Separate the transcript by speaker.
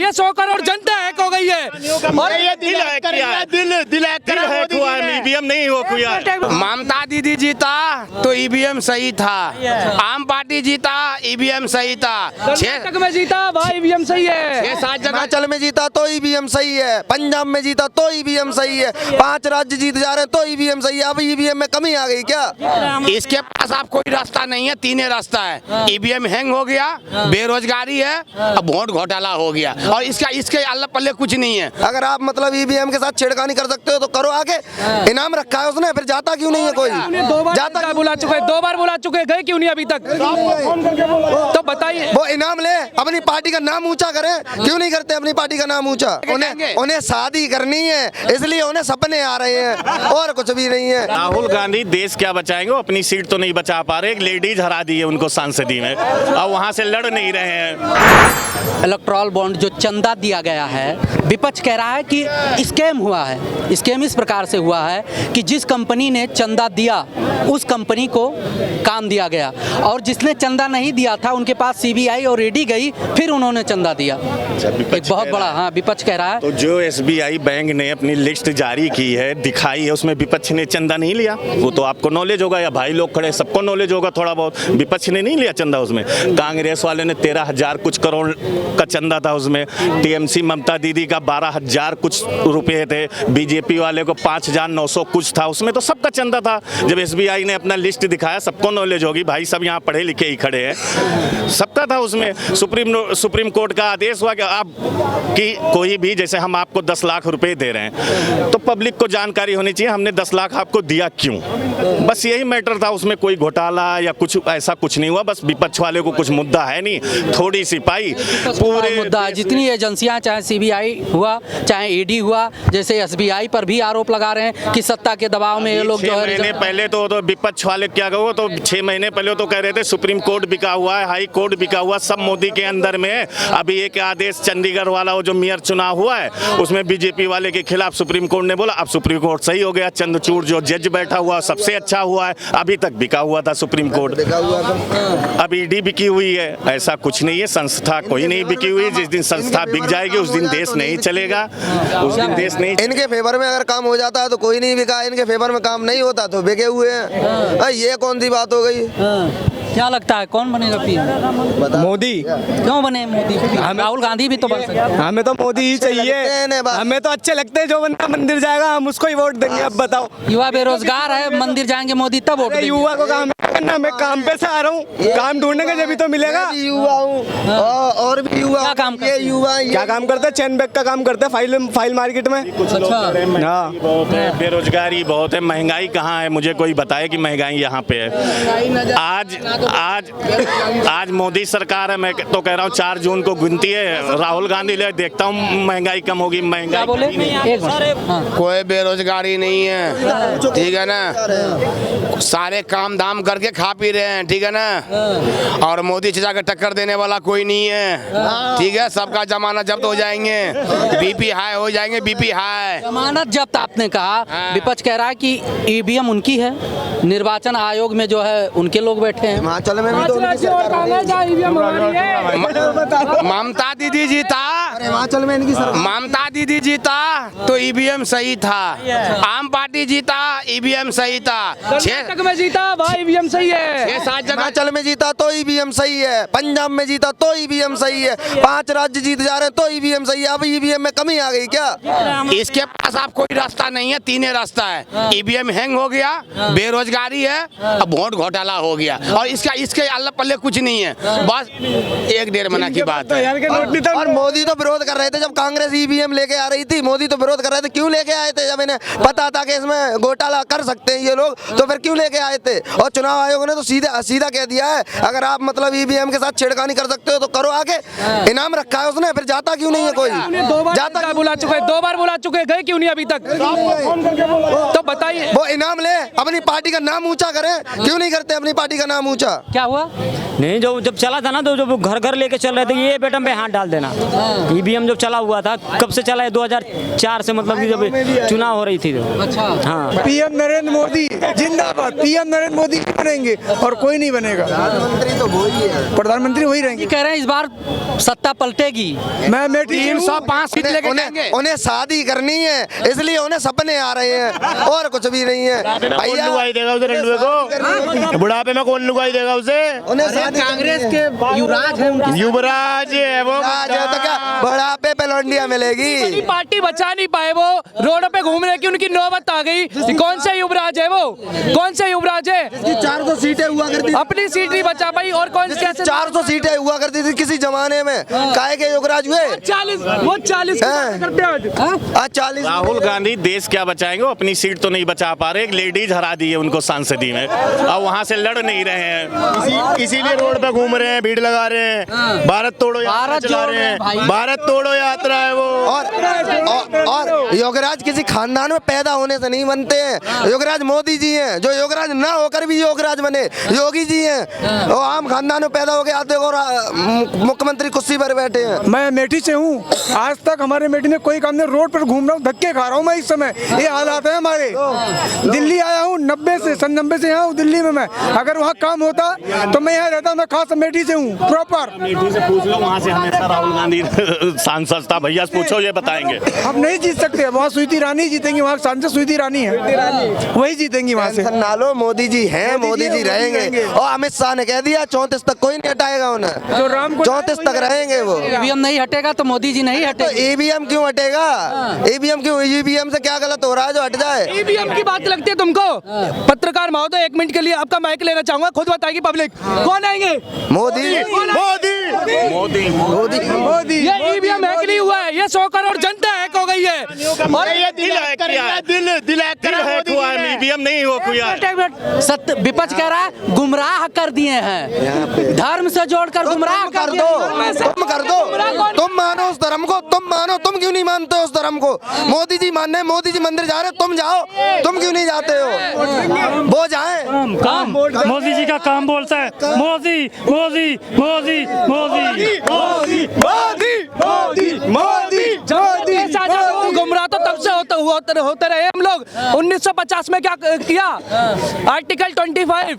Speaker 1: ये 100 करोड़ जनता हैक हो गई है। और
Speaker 2: ये दिल हैक हुआ है, ईवीएम नहीं हो हुआ।
Speaker 3: ममता दीदी जीता तो ईवीएम सही था, आम पार्टी जीता ईवीएम सही था,
Speaker 1: कर्नाटक में जीता भाई ईवीएम सही है,
Speaker 3: 6-7 जगह
Speaker 4: हिमाचल में जीता तो ईवीएम सही है, पंजाब में जीता तो ईवीएम सही है, 5 राज्य जीत जा रहे हैं तो ईवीएम सही है। अब ईवीएम में कमी आ गई क्या?
Speaker 3: इसके पास आप कोई रास्ता नहीं है, 3 रास्ता है। ईवीएम हैंग हो गया, बेरोजगारी है, अब वोट घोटाला हो गया, और इसके अल्लाह पल्ले कुछ नहीं है।
Speaker 4: अगर आप मतलब ईवीएम के साथ छेड़खानी कर सकते हो तो करो आगे, इनाम रखा है उसने, फिर जाता क्यों नहीं है कोई?
Speaker 1: जाता बुला चुके, 2 बार बुला चुके, गए क्यों नहीं अभी तक? तो बताइए,
Speaker 4: वो इनाम ले, अपनी पार्टी का नाम ऊंचा करें, क्यों नहीं करते अपनी पार्टी का नाम ऊंचा? उन्हें शादी करनी है, इसलिए उन्हें सपने आ रहे हैं, और कुछ भी नहीं है।
Speaker 2: राहुल गांधी देश क्या बचाएंगे, वो अपनी सीट तो नहीं बचा पा रहे। एक लेडीज हरा दी है उनको सांसदी में, और वहां से लड़ नहीं रहे हैं।
Speaker 5: इलेक्टोरल बॉन्ड जो चंदा दिया गया है, विपक्ष कह रहा है कि स्कैम हुआ है। स्कैम इस प्रकार से हुआ है कि जिस कंपनी ने चंदा दिया उस कंपनी को काम दिया गया, और जिसने चंदा नहीं दिया था उनके पास सीबीआई और ईडी गई, फिर उन्होंने चंदा दिया। एक बहुत बड़ा विपक्ष कह रहा है।
Speaker 2: तो जो एसबीआई बैंक ने अपनी लिस्ट जारी की है, दिखाई है, उसमें विपक्ष ने चंदा नहीं लिया। वो तो आपको नॉलेज होगा, या भाई लोग खड़े सबको नॉलेज होगा थोड़ा बहुत। विपक्ष ने नहीं लिया चंदा उसमें। कांग्रेस वाले ने 13,000 कुछ करोड़ का चंदा था उसमें। टीएमसी ममता दीदी का 12,000 कुछ रुपए थे। बीजेपी वाले को 5,900 कुछ था, उसमें तो सबका चंदा था। जब एसबीआई ने अपना लिस्ट दिखाया, सबको नॉलेज होगी, भाई सब यहाँ पढ़े लिखे ही खड़े हैं, सबका था उसमें। सुप्रीम कोर्ट का आदेश हुआ कि आप कि कोई भी, जैसे हम आपको 10 लाख रुपए दे रहे हैं तो पब्लिक को जानकारी होनी चाहिए हमने 10 लाख आपको दिया क्यों। बस यही मैटर था, उसमें कोई घोटाला या कुछ ऐसा कुछ नहीं हुआ। बस विपक्ष वाले को कुछ मुद्दा है नहीं, थोड़ी सी पाई पूरे
Speaker 5: मुद्दा। जितनी एजेंसियां, चाहे सीबीआई हुआ चाहे ईडी हुआ, जैसे एसबीआई पर भी आरोप लगा रहे हैं कि सत्ता के दबाव में ये लोग जो है।
Speaker 2: महीने पहले तो विपक्ष वाले क्या कहो, तो 6 महीने पहले तो कह रहे थे सुप्रीम कोर्ट बिका हुआ है, हाई कोर्ट बिका हुआ, सब मोदी के अंदर में है। अभी एक आदेश चंडीगढ़ वाला वो जो मेयर चुनाव हुआ है, उसमें बीजेपी वाले के खिलाफ सुप्रीम कोर्ट ने बोला अब सुप्रीम कोर्ट सही हो गया। चंद्रचूड़ जो जज बैठा हुआ सबसे अच्छा हुआ है। अभी तक बिका हुआ था सुप्रीम कोर्ट, अब ईडी बिकी हुई है। ऐसा कुछ नहीं है, संस्था कोई नहीं बिकी हुई। जिस दिन संस्था बिक जाएगी उस दिन देश नहीं चलेगा, उस दिन देश नहीं।
Speaker 4: इनके फेवर में अगर काम हो जाता है तो कोई नहीं बिका, इनके फेवर में काम नहीं होता तो बिके हुए हैं। ये कौन सी बात हो गई?
Speaker 5: क्या लगता है कौन बनेगा पीएम?
Speaker 1: मोदी।
Speaker 5: क्यों बने मोदी? राहुल गांधी भी तो बन सकते हैं।
Speaker 1: हमें तो मोदी ही चाहिए, हमें तो अच्छे लगते हैं। जो बंदा मंदिर जाएगा हम उसको ही वोट देंगे। अब बताओ,
Speaker 5: युवा बेरोजगार है, मंदिर जाएंगे मोदी तब वोट देंगे।
Speaker 1: युवा को काम करना, मैं काम पे से आ रहा हूँ, काम ढूंढने का जब तो मिलेगा।
Speaker 4: युवा हूँ और भी युवा,
Speaker 5: क्या काम करते हैं?
Speaker 4: युवा
Speaker 1: क्या काम करते हैं? चैन बैग का काम करते हैं, फाइल मार्केट में।
Speaker 2: हाँ, बहुत है, बेरोजगारी बहुत है। महंगाई कहाँ है, मुझे कोई बताए कि महंगाई यहाँ पे है। आज मोदी सरकार है, मैं तो कह रहा हूँ 4 जून को गिनती है, राहुल गांधी ले देखता हूँ महंगाई कम होगी। महंगाई
Speaker 5: बोले
Speaker 3: कोई बेरोजगारी नहीं है, ठीक है ना। सारे काम धाम करके खा पी रहे हैं, ठीक है ना। और मोदी चाचा के टक्कर देने वाला कोई नहीं है, ठीक है। सबका जमानत जब्त हो जाएंगे, बीपी हाई हो जाएंगे, बीपी हाई।
Speaker 5: जमानत जब्त आपने कहा, विपक्ष कह रहा है कि ईवीएम उनकी है, निर्वाचन आयोग में जो है उनके लोग बैठे हैं।
Speaker 4: हिमाचल में भी तो
Speaker 3: ममता दीदी जीता,
Speaker 4: हिमाचल में इनकी सरकार,
Speaker 3: ममता दीदी जीता तो ईवीएम सही था, आम पार्टी जीता ईवीएम सही था,
Speaker 1: कर्नाटक में जीता भाई ईवीएम सही है,
Speaker 3: 6-7 जगह।
Speaker 4: हिमाचल में जीता तो ईवीएम सही है, पंजाब में जीता तो ईवीएम सही है, 5 राज्य जीत जा रहे हैं तो ईवीएम सही है। अब ईवीएम में कमी आ गई क्या?
Speaker 3: इसके पास आप कोई रास्ता नहीं है, 3 रास्ता है। ईवीएम हैंग हो गया, बेरोजगारी है, अब वोट घोटाला हो गया, और इसके अल्लाह पल्ले कुछ नहीं है। बस 1-1.5 महीना की बात है।
Speaker 4: और मोदी तो विरोध कर रहे थे जब कांग्रेस ईवीएम लेके आ रही थी, मोदी तो विरोध कर रहे थे। क्यों लेके आए थे? जब इन्हें पता था कि इसमें घोटाला कर सकते हैं ये लोग, तो फिर क्यों लेके आए थे? और चुनाव आयोग ने तो सीधा कह दिया है अगर आप मतलब ईवीएम के साथ छेड़खानी कर सकते हो तो करो आगे, इनाम रखा है उसने, फिर जाता क्यों नहीं है कोई?
Speaker 1: जाता बुला चुके, 2 बार बुला चुके, गए क्यों नहीं अभी तक? तो बताइए,
Speaker 4: वो इनाम ले, अपनी पार्टी का नाम ऊंचा करें, क्यों नहीं करते अपनी पार्टी का नाम ऊंचा?
Speaker 5: क्या हुआ?
Speaker 6: नहीं, जो जब चला था ना, तो जब घर घर लेके चल रहे थे ये बटन पे हाथ डाल देना। ईवीएम जब चला हुआ था, कब से चला है 2004 से, मतलब कि जब चुनाव हो रही थी तो।
Speaker 5: अच्छा।
Speaker 6: हाँ,
Speaker 7: पीएम नरेंद्र मोदी जिंदाबाद, पीएम नरेंद्र मोदी बनेंगे और कोई नहीं बनेगा।
Speaker 4: प्रधानमंत्री तो वही है,
Speaker 7: प्रधानमंत्री वही रहेंगे।
Speaker 5: कह रहे हैं इस बार सत्ता पलटेगी।
Speaker 7: मैं मेटी
Speaker 3: 305 सीट लेके
Speaker 4: उन्हें शादी करनी है, इसलिए उन्हें सपने आ रहे हैं और कुछ भी नहीं है भैया।
Speaker 3: लुगाई देगा उसे रंडुए को? बुढ़ापे में कौन लुगाई देगा उसे?
Speaker 4: उन्हें शादी
Speaker 5: कांग्रेस के युवराज हैं उनकी।
Speaker 3: युवराज है वो।
Speaker 4: आज है तो क्या बुढ़ापे पे लौंडिया मिलेगी?
Speaker 1: पार्टी बचा नहीं पाए, वो रोड पे घूमने की उनकी नौबत आ गई। कौन से युवराज है वो? कौन से युवराज है?
Speaker 4: 400 सीटें हुआ करती,
Speaker 1: अपनी सीट नहीं बचा पाई और कौन कैसे
Speaker 4: 400 सीटें हुआ करती थी किसी जमाने में, काहे के युवराज हुए?
Speaker 1: 40 करते आज।
Speaker 4: आज 40।
Speaker 2: राहुल गांधी देश क्या बचाएंगे? वो अपनी सीट तो नहीं बचा पा रहे, एक लेडीज हरा दी है उनको सांसदी में, अब वहां से लड़ नहीं रहे हैं,
Speaker 3: इसीलिए रोड पे घूम रहे हैं, भीड़ लगा रहे हैं, भारत तोड़ो यात्रा
Speaker 5: भारत
Speaker 3: चला
Speaker 5: जोड़ो
Speaker 3: रहे हैं,
Speaker 5: भाई।
Speaker 3: भारत तोड़ो यात्रा है वो।
Speaker 4: और योगराज किसी खानदान में पैदा होने से नहीं बनते हैं। योगराज मोदी जी हैं, जो योगराज ना होकर भी योगराज बने, योगी जी हैं, वो आम खानदान में पैदा हो गए आते और मुख्यमंत्री कुर्सी पर बैठे हैं।
Speaker 7: मैं मेठी से हूँ, आज तक हमारे मेठी में कोई काम नहीं, रोड पर घूम रहा हूँ, धक्के खा रहा हूँ मैं इस समय। ये हालात है हमारे। दिल्ली आया हूँ 90 से यहाँ हूँ दिल्ली में मैं। अगर वहाँ काम होता तो मैं यहाँ रहता। मैं खास मेठी से हूँ प्रॉपर।
Speaker 2: मेठी से पूछ लो, वहाँ से हमेशा राहुल गांधी सांसद था, भैया से पूछो, ये बताएंगे।
Speaker 7: हम नहीं जीत सकते, वहाँ स्मृति ईरानी जीतेंगी, वहाँ सांसद स्मृति ईरानी है, वही जीतेंगी वहाँ से।
Speaker 4: टेंशन ना लो, मोदी जी हैं, मोदी जी रहेंगे। और अमित शाह ने कह दिया 34 तक कोई नहीं हटाएगा उन्हें,
Speaker 7: जो राम को
Speaker 4: 34 तक रहेंगे वो।
Speaker 5: ईवीएम नहीं हटेगा तो मोदी जी नहीं
Speaker 4: तो
Speaker 5: हटेंगे।
Speaker 4: ईवीएम क्यों हटेगा? ईवीएम क्यों? ईवीएम से क्या गलत हो रहा है जो हट जाए?
Speaker 1: ईवीएम की बात लगती है तुमको? पत्रकार महोदय 1 मिनट के लिए आपका माइक लेना चाहूंगा, खुद बताएगी पब्लिक कौन आएंगे?
Speaker 4: मोदी
Speaker 7: मोदी।
Speaker 1: ये ईवीएम हैक नहीं हुआ है, ये 100 करोड़ जनता हैक हो गई है। और
Speaker 2: ये दिल हैक किया है, दिल हैक हुआ है, ईवीएम नहीं हो हुआ।
Speaker 5: सत्य विपक्ष कह रहा है गुमराह कर दिए हैं, धर्म से जोड़कर गुमराह
Speaker 4: कर दो, तुम कर दो, तुम मानो उस धर्म को, तुम मानो। तुम क्यों नहीं मानते हो उस धर्म को? मोदी जी मान रहे, मोदी जी मंदिर जा रहे, तुम जाओ, तुम क्यों नहीं जाते हो? वो जाए।
Speaker 6: काम मोदी जी का काम बोलता है, मोदी मोदी मोदी मोदी
Speaker 1: गुमराह तो तब से होते रहे हम लोग। 1950 में क्या किया? आर्टिकल 25